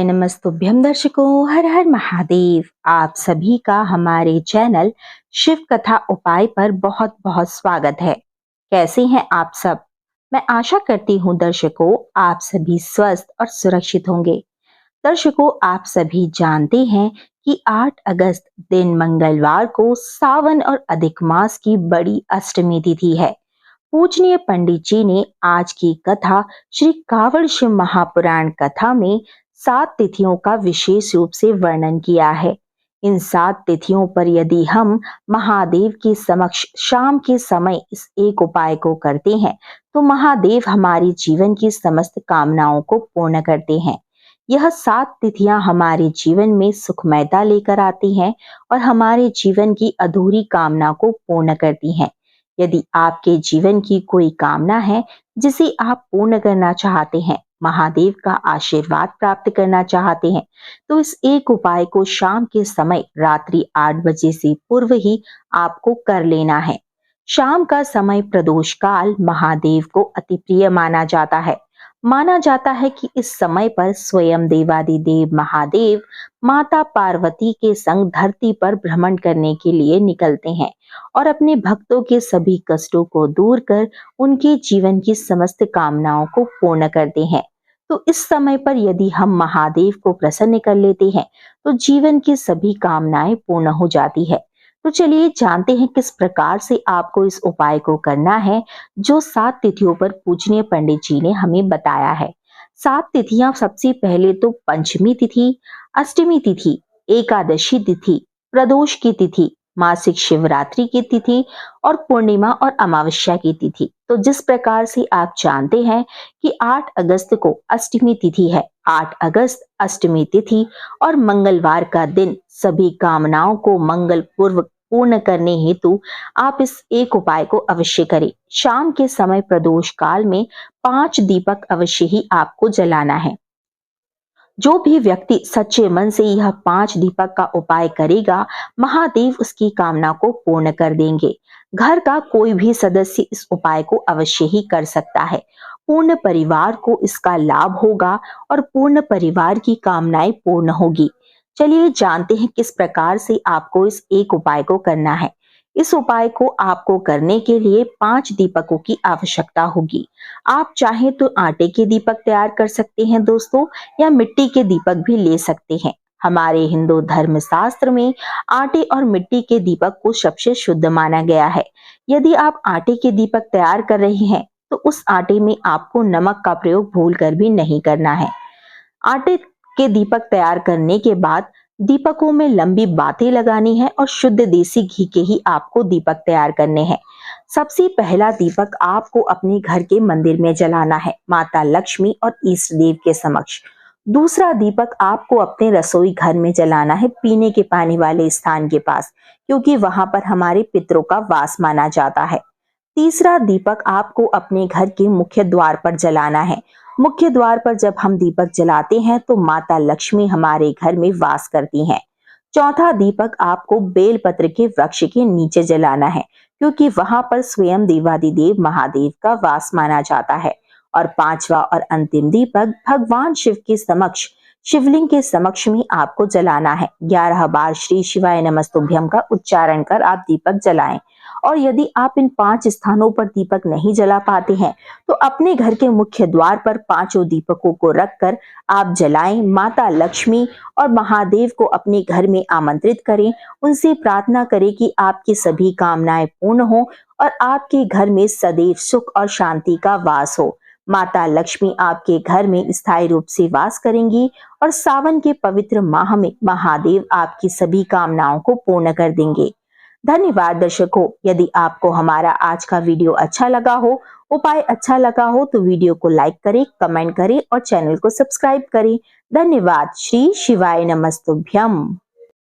नमस्तुभ्यम दर्शकों, हर हर महादेव। आप सभी का हमारे चैनल शिव कथा उपाय पर बहुत बहुत स्वागत है। कैसे हैं आप सब? मैं आशा करती हूँ दर्शकों आप सभी स्वस्थ और सुरक्षित होंगे। दर्शकों, आप सभी जानते हैं कि 8 अगस्त दिन मंगलवार को सावन और अधिक मास की बड़ी अष्टमी तिथि है। पूजनीय पंडित जी ने आज की कथा श्री कावड़ शिव महापुराण कथा में 7 तिथियों का विशेष रूप से वर्णन किया है। इन 7 तिथियों पर यदि हम महादेव के समक्ष शाम के समय इस एक उपाय को करते हैं तो महादेव हमारे जीवन की समस्त कामनाओं को पूर्ण करते हैं। यह 7 तिथियां हमारे जीवन में सुखमयता लेकर आती हैं और हमारे जीवन की अधूरी कामना को पूर्ण करती हैं। यदि आपके जीवन की कोई कामना है जिसे आप पूर्ण करना चाहते हैं, महादेव का आशीर्वाद प्राप्त करना चाहते हैं, तो इस एक उपाय को शाम के समय रात्रि 8 बजे से पूर्व ही आपको कर लेना है। शाम का समय प्रदोष काल महादेव को अति प्रिय माना जाता है। माना जाता है कि इस समय पर स्वयं देवादिदेव महादेव माता पार्वती के संग धरती पर भ्रमण करने के लिए निकलते हैं और अपने भक्तों के सभी कष्टों को दूर कर उनके जीवन की समस्त कामनाओं को पूर्ण करते हैं। तो इस समय पर यदि हम महादेव को प्रसन्न कर लेते हैं तो जीवन की सभी कामनाएं पूर्ण हो जाती है। तो चलिए जानते हैं किस प्रकार से आपको इस उपाय को करना है जो 7 तिथियों पर पूजनीय पंडित जी ने हमें बताया है। 7 तिथियां सबसे पहले तो पंचमी तिथि, अष्टमी तिथि, एकादशी तिथि, प्रदोष की तिथि, मासिक शिवरात्रि की तिथि और पूर्णिमा और अमावस्या की तिथि। तो जिस प्रकार से आप जानते हैं कि 8 अगस्त को अष्टमी तिथि है, 8 अगस्त अष्टमी तिथि और मंगलवार का दिन सभी कामनाओं को मंगल पूर्वक पूर्ण करने हेतु आप इस एक उपाय को अवश्य करें। शाम के समय प्रदोष काल में 5 दीपक अवश्य ही आपको जलाना है। जो भी व्यक्ति सच्चे मन से यह 5 दीपक का उपाय करेगा, महादेव उसकी कामना को पूर्ण कर देंगे। घर का कोई भी सदस्य इस उपाय को अवश्य ही कर सकता है। पूर्ण परिवार को इसका लाभ होगा और पूर्ण परिवार की कामनाएं पूर्ण होगी। चलिए जानते हैं किस प्रकार से आपको इस एक उपाय को करना है। इस उपाय को आपको करने के लिए 5 दीपकों की आवश्यकता होगी। आप चाहें तो आटे के दीपक तैयार कर सकते हैं दोस्तों, या मिट्टी के दीपक भी ले सकते हैं। हमारे हिंदू धर्म शास्त्र में आटे और मिट्टी के दीपक को सबसे शुद्ध माना गया है। यदि आप आटे के दीपक तैयार कर रहे हैं तो उस आटे में आपको नमक का प्रयोग भूलकर भी नहीं करना है। आटे के दीपक तैयार करने के बाद दीपकों में लंबी बातें लगानी है और शुद्ध देसी घी के ही आपको दीपक तैयार करने हैं। सबसे पहला दीपक आपको अपने घर के मंदिर में जलाना है, माता लक्ष्मी और इष्ट देव के समक्ष। दूसरा दीपक आपको अपने रसोई घर में जलाना है, पीने के पानी वाले स्थान के पास, क्योंकि वहां पर हमारे पितरों का वास माना जाता है। तीसरा दीपक आपको अपने घर के मुख्य द्वार पर जलाना है। मुख्य द्वार पर जब हम दीपक जलाते हैं तो माता लक्ष्मी हमारे घर में वास करती हैं। चौथा दीपक आपको बेलपत्र के वृक्ष के नीचे जलाना है, क्योंकि वहां पर स्वयं देवादिदेव महादेव का वास माना जाता है। और पांचवा और अंतिम दीपक भगवान शिव के समक्ष, शिवलिंग के समक्ष में आपको जलाना है। 11 बार श्री शिवाय नमस्तुभ्यम का उच्चारण कर आप दीपक जलाएं। और यदि आप इन 5 स्थानों पर दीपक नहीं जला पाते हैं तो अपने घर के मुख्य द्वार पर 5 दीपकों को रखकर आप जलाएं। माता लक्ष्मी और महादेव को अपने घर में आमंत्रित करें, उनसे प्रार्थना करें कि आपकी सभी कामनाएं पूर्ण हो और आपके घर में सदैव सुख और शांति का वास हो। माता लक्ष्मी आपके घर में स्थायी रूप से वास करेंगी और सावन के पवित्र माह में महादेव आपकी सभी कामनाओं को पूर्ण कर देंगे। धन्यवाद दर्शकों। यदि आपको हमारा आज का वीडियो अच्छा लगा हो, उपाय अच्छा लगा हो, तो वीडियो को लाइक करें, कमेंट करें और चैनल को सब्सक्राइब करें। धन्यवाद। श्री शिवाय नमस्तुभ्यम।